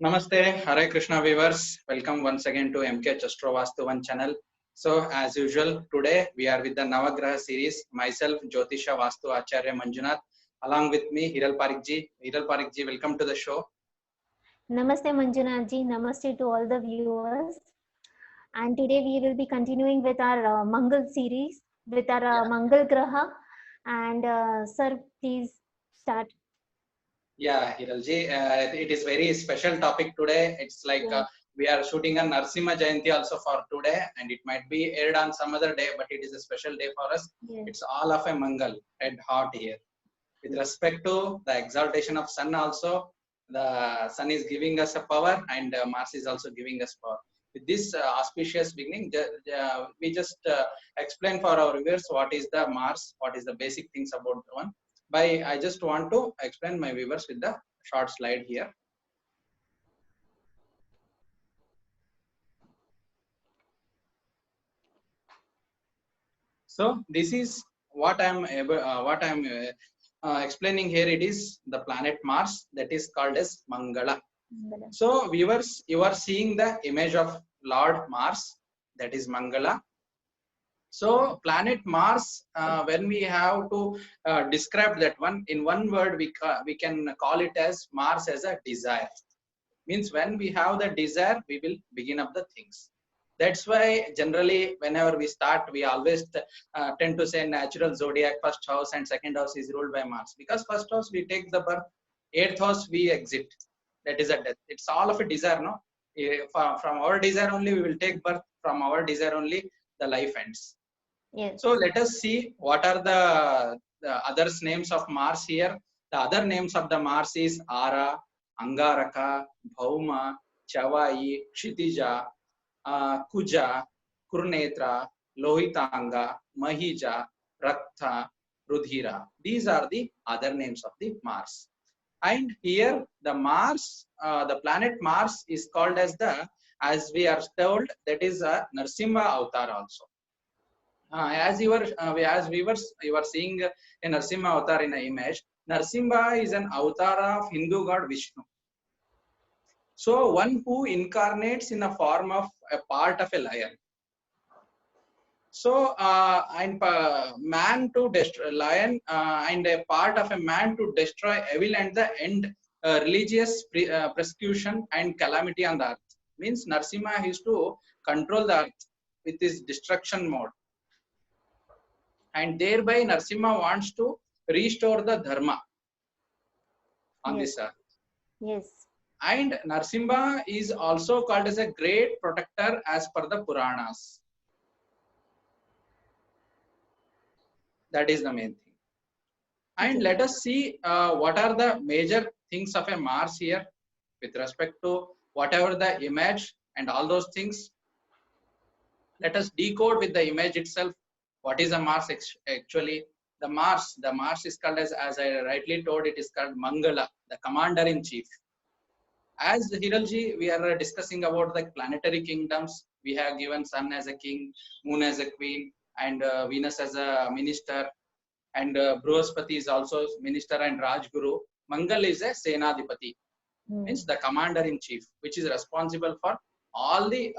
Namaste, Hare Krishna viewers. Welcome once again to MK Chastro Vastu One channel. So, as usual, today we are with the Navagraha series. Myself, Jyotisha Vastu Acharya Manjunath, along with me, Hiral Parikh ji. Hiral Parikh ji, welcome to the show. Namaste Manjunath ji, namaste to all the viewers. And today we will be continuing with our Mangal series with our Mangal Graha. And sir, please start. Yeah, Hiral ji, it is very special topic today. It's like we are shooting a Narsimha Jayanti also for today, and it might be aired on some other day, but it is a special day for us. Yes. It's all of a Mangal, red hot here. With respect to the exaltation of sun also, the sun is giving us a power, and Mars is also giving us power. With this auspicious beginning, we just explain for our viewers what is the Mars, what is the basic things about the one. I just want to explain my viewers with the short slide here. So this is what I'm explaining here. It is the planet Mars that is called as Mangala. So viewers, you are seeing the image of Lord Mars, that is Mangala. So planet Mars, when we have to describe that one in one word, we can call it as Mars as a desire. Means when we have the desire, we will begin up the things. That's why generally whenever we start, we always tend to say natural zodiac, first house and second house is ruled by Mars, because first house we take the birth, eighth house we exit, that is a death. It's all of a desire, no? From our desire only we will take birth, from our desire only the life ends. Yes. So let us see what are the other names of Mars here. The other names of the Mars is Ara, Angaraka, Bhauma, Chavai, Kshitija, Kuja, Kurnetra, Lohitanga, Mahija, Raktha, Rudhira. These are the other names of the Mars. And here the Mars, the planet Mars is called as as we are told, that is a Narsimha avatar also. As viewers, you are seeing a Narsimha avatar in an image. Narsimha is an avatar of Hindu god Vishnu. So one who incarnates in a form of a part of a lion. So and man to destroy lion and a part of a man to destroy evil and the end religious persecution and calamity on the earth. Means Narsimha is to control the earth with his destruction mode. And thereby Narsimha wants to restore the dharma on this earth. Yes. And Narsimha is also called as a great protector as per the Puranas. That is the main thing. And let us see what are the major things of a Mars here with respect to whatever the image and all those things. Let us decode with the image itself. What is a Mars actually? The Mars is called as I rightly told, it is called Mangala, the commander in chief. As Hiralji, we are discussing about the planetary kingdoms. We have given Sun as a king, Moon as a queen, and Venus as a minister, and Bruhaspati is also minister and Rajguru. Mangal is a Senadipati, means the commander in chief, which is responsible for all the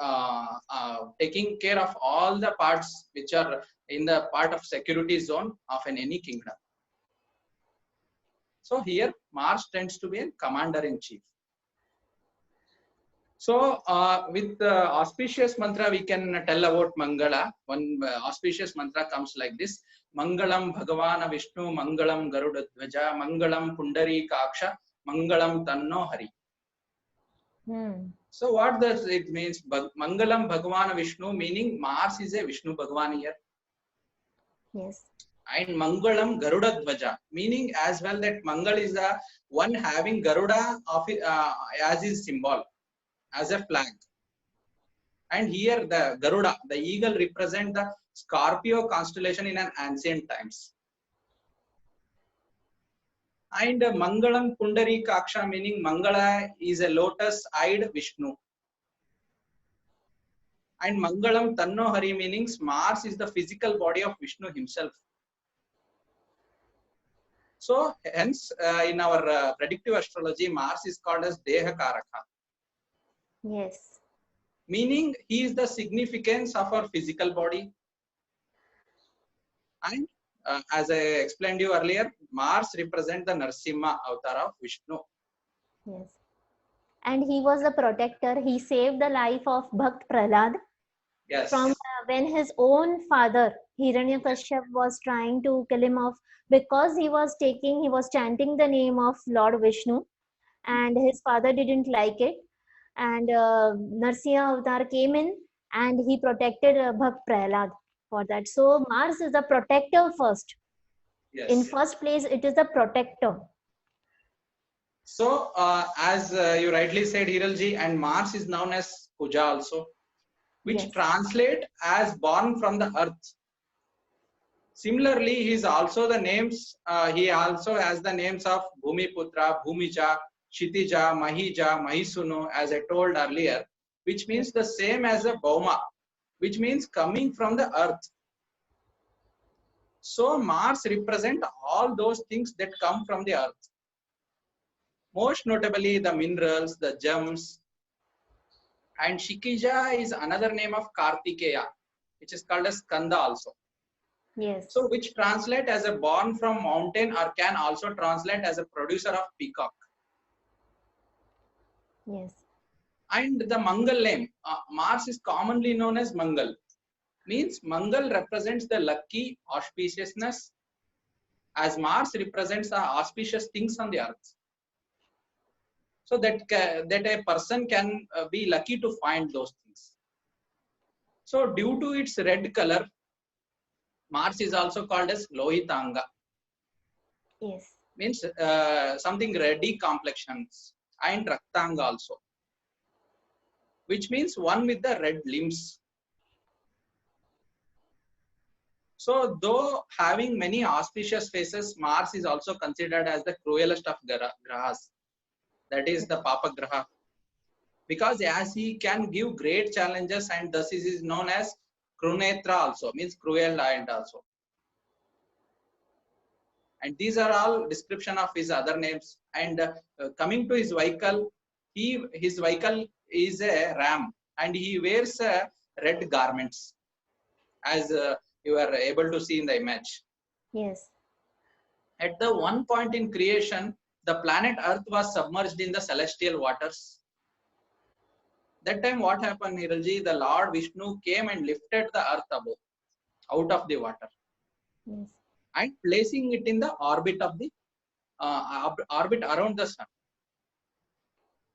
taking care of all the parts which are in the part of security zone of any kingdom. So here Mars tends to be a commander in chief. So with auspicious mantra, we can tell about Mangala. One auspicious mantra comes like this: Mangalam Bhagavana Vishnu, Mangalam Garuda Dhwaja, Mangalam Pundari Kaksha, Mangalam Tanno Hari. So what does it means? Mangalam Bhagavana Vishnu, meaning Mars is a Vishnu Bhagavan here. Yes. And Mangalam Garuda Dhwaja, meaning as well that Mangal is the one having Garuda of as his symbol, as a flag. And here the Garuda, the eagle, represent the Scorpio constellation in an ancient times. And Mangalam Pundari Kaksha, meaning Mangala is a lotus-eyed Vishnu. And Mangalam Tanno Hari, meanings Mars is the physical body of Vishnu himself. So hence in our predictive astrology, Mars is called as Deha Karaka. Yes. Meaning he is the significance of our physical body. And as I explained you earlier, Mars represents the Narsimha avatar of Vishnu. Yes. And he was a protector. He saved the life of Bhakt Prahlad Yes. from when his own father Hiranyakashyap was trying to kill him off, because he was chanting the name of Lord Vishnu, and his father didn't like it, and Narsimha avatar came in and he protected Bhakt Prahlad for that. So Mars is a protector first. Yes. In first place, it is a protector. So as you rightly said, Hiralji, and Mars is known as Kuja also, which Yes. translate as born from the earth. Similarly, he also has the names of Bhumiputra, Bhumija, Kshitija, Mahija, Mahisunu, as I told earlier, which means the same as a Bhauma, which means coming from the earth. So Mars represent all those things that come from the earth. Most notably the minerals, the gems, and Shikija is another name of Kartikeya, which is called as Skanda also. Yes. So which translate as a born from mountain, or can also translate as a producer of peacock. Yes. And the Mangal name, Mars is commonly known as Mangal. Means Mangal represents the lucky auspiciousness, as Mars represents the auspicious things on the earth. So that a person can be lucky to find those things. So due to its red color, Mars is also called as Lohitanga. Yes. Means something reddy complexions, and Raktanga also, which means one with the red limbs. So though having many auspicious faces, Mars is also considered as the cruelest of grahas. That is the Papa Graha. Because as he can give great challenges, and thus is known as Krunetra also, means cruel giant also. And these are all description of his other names. And coming to his vehicle, his vehicle is a ram, and he wears red garments, as you are able to see in the image. Yes. At the one point in creation, the planet Earth was submerged in the celestial waters. That time what happened, Hiralji? The Lord Vishnu came and lifted the earth above, out of the water. Yes. And placing it in the orbit of the orbit around the sun.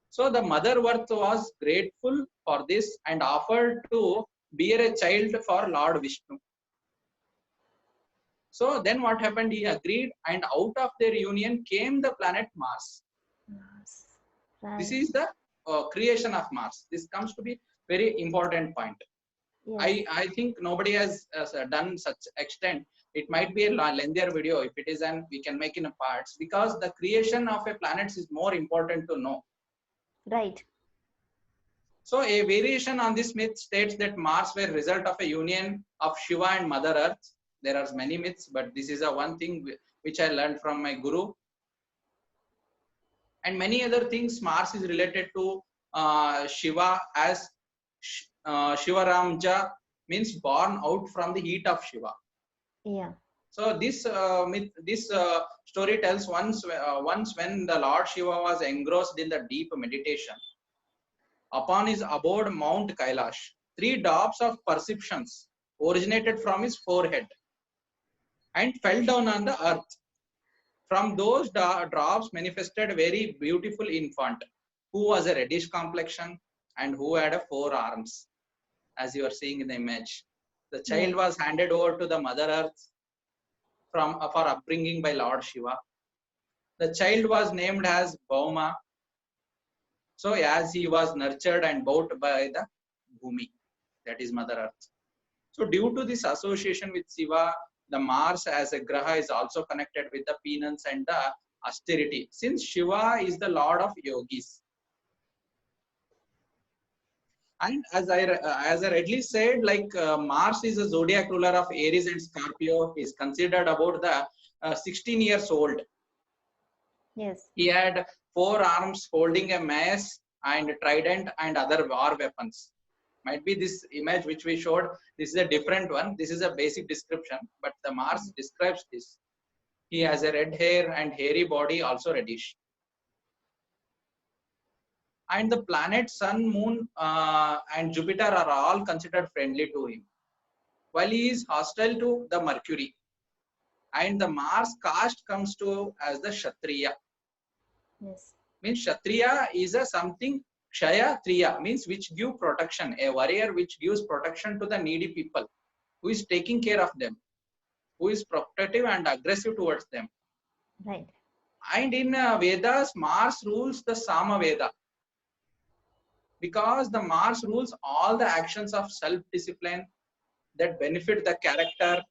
So the Mother Earth was grateful for this and offered to bear a child for Lord Vishnu. So then what happened? He agreed, and out of their union came the planet Mars. Yes. Right. This is the creation of Mars. This comes to be very important point. Yes. I think nobody has done such extent. It might be a lengthier video. If it is, and we can make in parts, because the creation of a planet is more important to know. Right. So a variation on this myth states that Mars were result of a union of Shiva and Mother Earth. There are many myths, but this is a one thing which I learned from my guru. And many other things. Mars is related to Shiva, as Shivaramja, means born out from the heat of Shiva. Yeah. So this myth, this story tells once when the Lord Shiva was engrossed in the deep meditation, upon his abode Mount Kailash, 3 drops of perceptions originated from his forehead and fell down on the earth. From those drops manifested a very beautiful infant who was a reddish complexion and who had 4 arms, as you are seeing in the image. The child was handed over to the Mother Earth for upbringing by Lord Shiva. The child was named as Bhauma. So as he was nurtured and bought by the Bhumi, that is Mother Earth. So due to this association with Shiva, the Mars as a graha is also connected with the penance and the austerity, since Shiva is the Lord of yogis. And as I rightly said, like Mars is a zodiac ruler of Aries and Scorpio. He is considered about the 16 years old. Yes. He had 4 arms holding a mace and trident and other war weapons. Might be this image which we showed, this is a different one. This is a basic description, but the Mars describes this. He has a red hair and hairy body, also reddish. And the planet Sun, Moon, and Jupiter are all considered friendly to him, while he is hostile to the Mercury. And the Mars caste comes to as the Kshatriya. Yes. Means Kshatriya is a something, Kshaya Triya means which give protection, a warrior which gives protection to the needy people, who is taking care of them, who is protective and aggressive towards them. Right. And in Vedas, Mars rules the Sama Veda, because the Mars rules all the actions of self-discipline that benefit the character,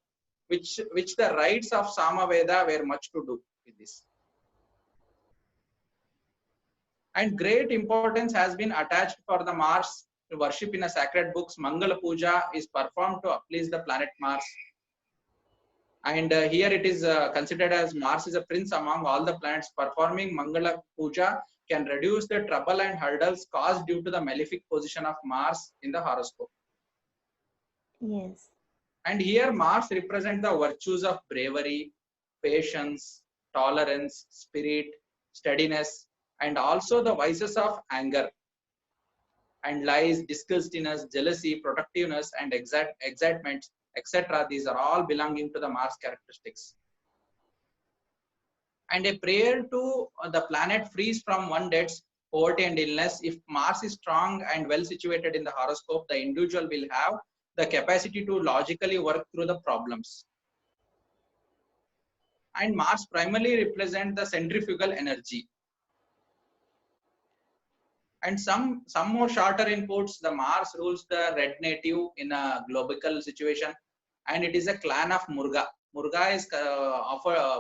which the rites of Samaveda were much to do with this. And great importance has been attached for the Mars to worship in a sacred books. Mangala Puja is performed to please the planet Mars. And here it is considered as Mars is a prince among all the planets. Performing Mangala Puja can reduce the trouble and hurdles caused due to the malefic position of Mars in the horoscope. Yes. And here Mars represents the virtues of bravery, patience, tolerance, spirit, steadiness, and also the vices of anger and lies, disgustiness, jealousy, protectiveness, and excitement, etc. These are all belonging to the Mars characteristics. And a prayer to the planet frees from one deaths, poverty, and illness. If Mars is strong and well situated in the horoscope, the individual will have the capacity to logically work through the problems. And Mars primarily represents the centrifugal energy. And some more shorter inputs, the Mars rules the red native in a global situation, and it is a clan of Murga. Murga is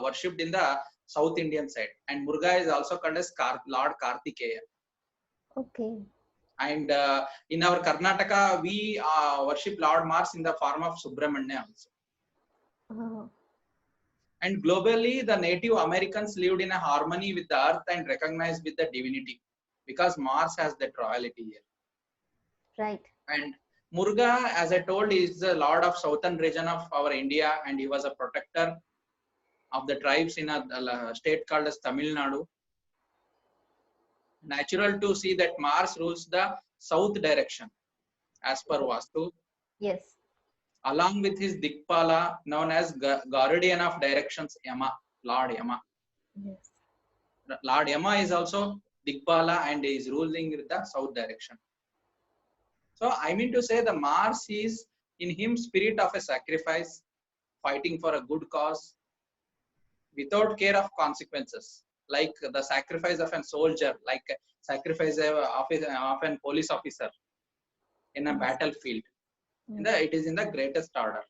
worshipped in the South Indian side, and Murga is also called as Lord Kartikeya. Okay. And in our Karnataka, we worship Lord Mars in the form of Subramanya also. And globally, the Native Americans lived in a harmony with the earth and recognized with the divinity, because Mars has that royalty here. Right. And Muruga, as I told, is the lord of southern region of our India, and he was a protector of the tribes in a state called as Tamil Nadu. Natural to see that Mars rules the south direction as per Vastu. Yes. Along with his Dikpala, known as guardian of directions, Yama, Lord Yama. Yes. Lord Yama is also Dikpala and is ruling with the south direction. So I mean to say the Mars is in him spirit of a sacrifice, fighting for a good cause, without care of consequences, like the sacrifice of a soldier, like sacrifice of a police officer in a battlefield. It is in the greatest order.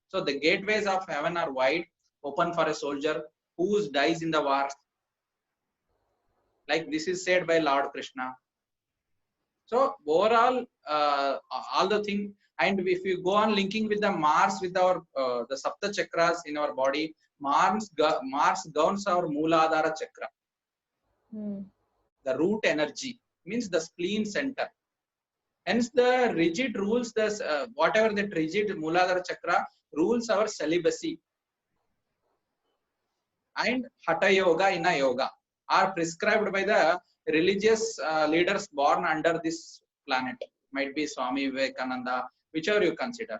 So the gateways of heaven are wide, open for a soldier who dies in the war. Like this is said by Lord Krishna. So overall, all the thing, and if you go on linking with the Mars with our the Sapta chakras in our body, Mars governs our Mooladhara chakra. The root energy means the spleen center. Hence, the rigid rules, whatever that rigid Mooladhara chakra rules our celibacy. And Hatha Yoga, Inna Yoga are prescribed by the religious leaders born under this planet. Might be Swami Vivekananda, whichever you consider.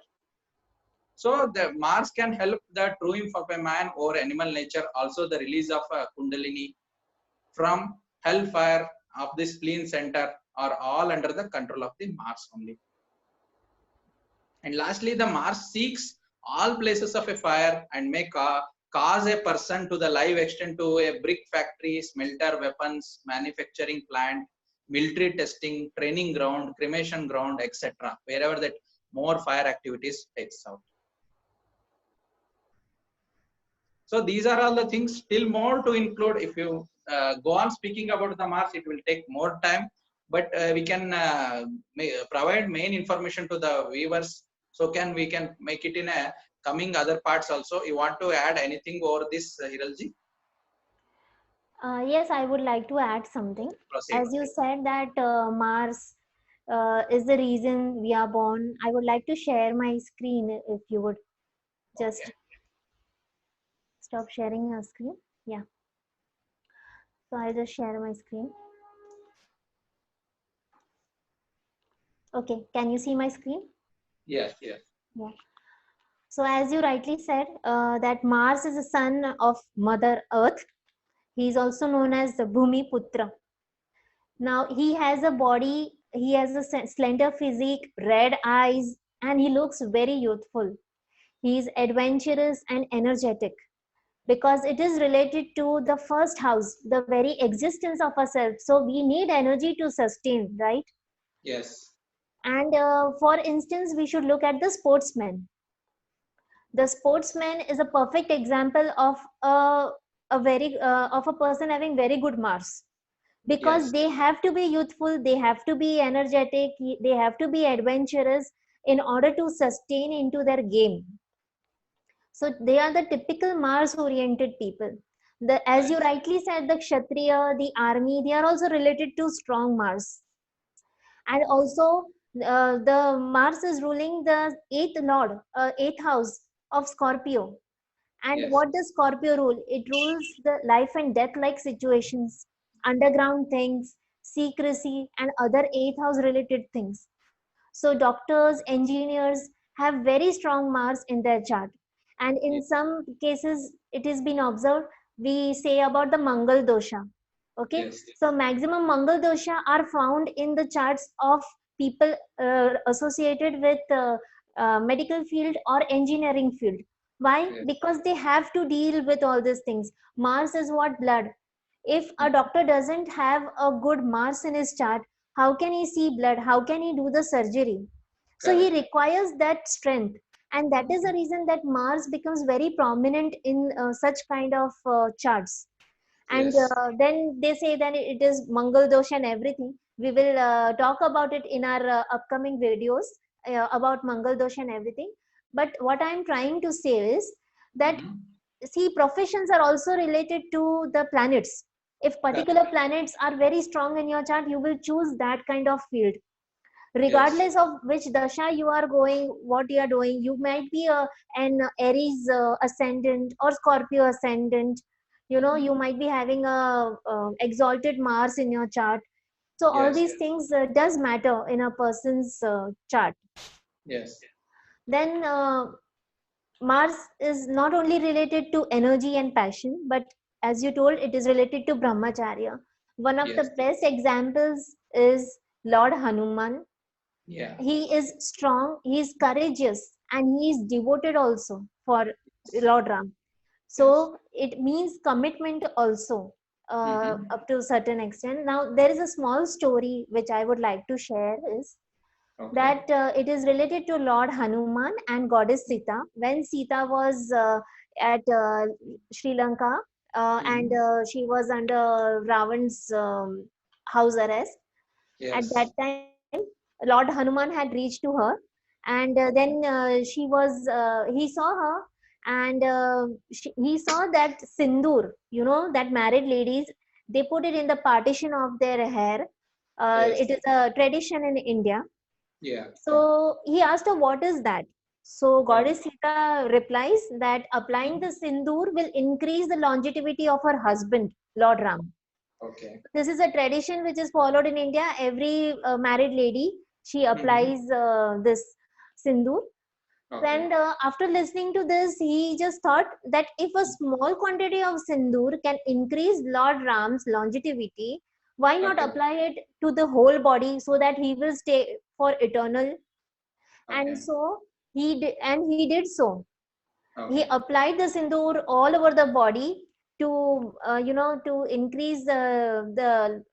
So the Mars can help the triumph of a man over animal nature, also the release of Kundalini from hellfire of the spleen center are all under the control of the Mars only. And lastly, the Mars seeks all places of a fire and may cause a person to the live extent to a brick factory, smelter, weapons, manufacturing plant, military testing, training ground, cremation ground, etc. Wherever that more fire activities takes out. So these are all the things, still more to include. If you go on speaking about the Mars, it will take more time, but we can provide main information to the viewers. So we can make it in a coming other parts also. You want to add anything over this, Hiralji? Yes, I would like to add something. Proceed. As you said that Mars is the reason we are born, I would like to share my screen if you would Okay. just stop sharing your screen. Yeah, so I'll just share my screen. Okay, can you see my screen? Yes, yes. Yeah. So as you rightly said, that Mars is the son of Mother Earth. He is also known as the Bhumi Putra. Now he has a body, he has a slender physique, red eyes, and he looks very youthful. He is adventurous and energetic because it is related to the first house, the very existence of ourselves. So we need energy to sustain, right? Yes. And for instance, we should look at the sportsman. The sportsman is a perfect example of a very of a person having very good Mars, because Yes. they have to be youthful, they have to be energetic, they have to be adventurous in order to sustain into their game. So they are the typical Mars oriented people. The, as you Nice. rightly said, the Kshatriya, the army, they are also related to strong Mars. And also the Mars is ruling the eighth lord, eighth house of Scorpio. And Yes. what does Scorpio rule? It rules the life and death like situations, underground things, secrecy, and other eighth house related things. So doctors, engineers have very strong Mars in their chart. And in Yes. some cases, it has been observed, we say about the Mangal dosha. Okay. Yes. So maximum Mangal dosha are found in the charts of people associated with medical field or engineering field. Why? Yes. Because they have to deal with all these things. Mars is what? Blood. If a Mm. doctor doesn't have a good Mars in his chart, how can he see blood? How can he do the surgery? So he Correct. requires that strength. And that is the reason that Mars becomes very prominent in such kind of charts. And Yes. then they say that it is Mangal Dosh and everything. We will talk about it in our upcoming videos about Mangal Dosh and everything. But what I'm trying to say is that, Mm-hmm. see, professions are also related to the planets. If Correct. particular planets are very strong in your chart, you will choose that kind of field Yes. regardless of which dasha you are going, what you are doing. You might be an Aries ascendant or Scorpio ascendant. You know, Mm-hmm. you might be having a exalted Mars in your chart. So all Yes. these things does matter in a person's chart. Yes. Then Mars is not only related to energy and passion, but as you told, it is related to brahmacharya. One of the Yes. best examples is Lord Hanuman. Yeah. He is strong, he is courageous, and he is devoted also for Lord Ram. Yes. So it means commitment also Mm-hmm. up to a certain extent. Now there is a small story which I would like to share is Okay. that it is related to Lord Hanuman and Goddess Sita. When Sita was at Sri Lanka and Mm-hmm. she was under Ravan's house arrest, at that Yes. time Lord Hanuman had reached to her, and then he saw her, and he saw that sindoor, you know, that married ladies, they put it in the partition of their hair. Yes. It is a tradition in India. Yeah. So he asked her, what is that? So Okay. Goddess Sita replies that applying the sindoor will increase the longevity of her husband, Lord Ram. Okay. This is a tradition which is followed in India. Every married lady, she Mm-hmm. applies this sindoor. Okay. And after listening to this, he just thought that if a small quantity of sindoor can increase Lord Ram's longevity, why not Okay. apply it to the whole body so that he will stay for eternal? And Okay. so he did so. He Okay. applied the sindoor all over the body to to increase the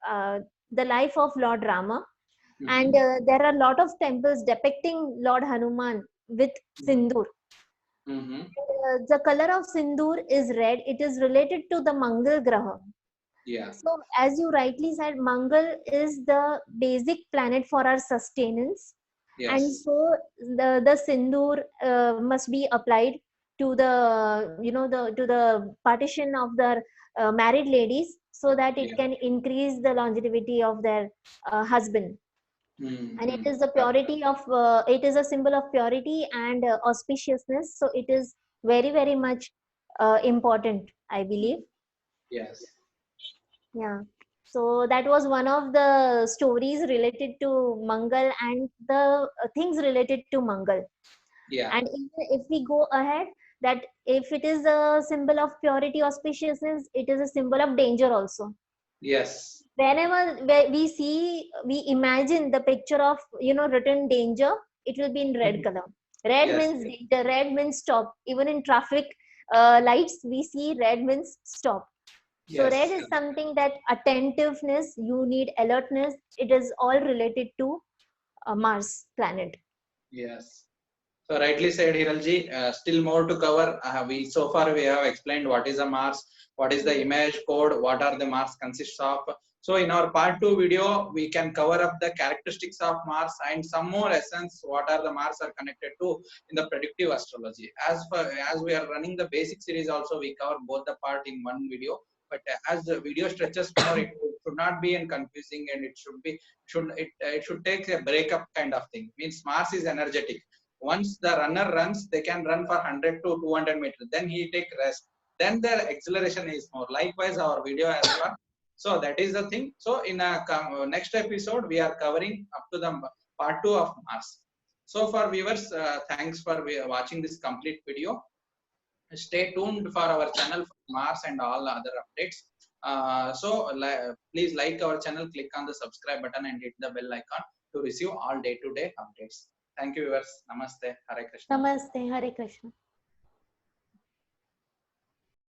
life of Lord Rama. And Mm-hmm. there are a lot of temples depicting Lord Hanuman with sindoor. Mm-hmm. The color of sindoor is red. It is related to the Mangal Graha. Yeah. So, as you rightly said, Mangal is the basic planet for our sustenance, and Yes. so the sindoor must be applied to the to the partition of the married ladies, so that it Yeah. can increase the longevity of their husband. And it is the purity of it is a symbol of purity and auspiciousness, so it is very very much important, I believe. Yes. Yeah. So that was one of the stories related to Mangal and the things related to Mangal. Yeah. And if we go ahead, that if it is a symbol of purity, auspiciousness, it is a symbol of danger also. Yes. Whenever we see, we imagine the picture of, written danger, it will be in red color. Red Yes. means danger, red means stop. Even in traffic lights, we see red means stop. So red Yes. is something that attentiveness, you need alertness. It is all related to Mars planet. Yes. So rightly said, Hiralji. Still more to cover. We so far we have explained what is a Mars, what is the image code, what are the Mars consists of. So in our part 2 video, we can cover up the characteristics of Mars and some more essence. What are the Mars are connected to in the predictive astrology. As we are running the basic series, also we cover both the part in one video. But as the video stretches more, it should not be confusing, and it should be it should take a breakup kind of thing. Means Mars is energetic. Once the runner runs, they can run for 100 to 200 meters. Then he take rest. Then their acceleration is more. Likewise, our video as well. So that is the thing. So in a next episode, we are covering up to the part 2 of Mars. So for viewers, thanks for watching this complete video. Stay tuned for our channel for Mars and all other updates. Please like our channel, click on the subscribe button and hit the bell icon to receive all day-to-day updates. Thank you, viewers. Namaste. Hare Krishna. Namaste. Hare Krishna.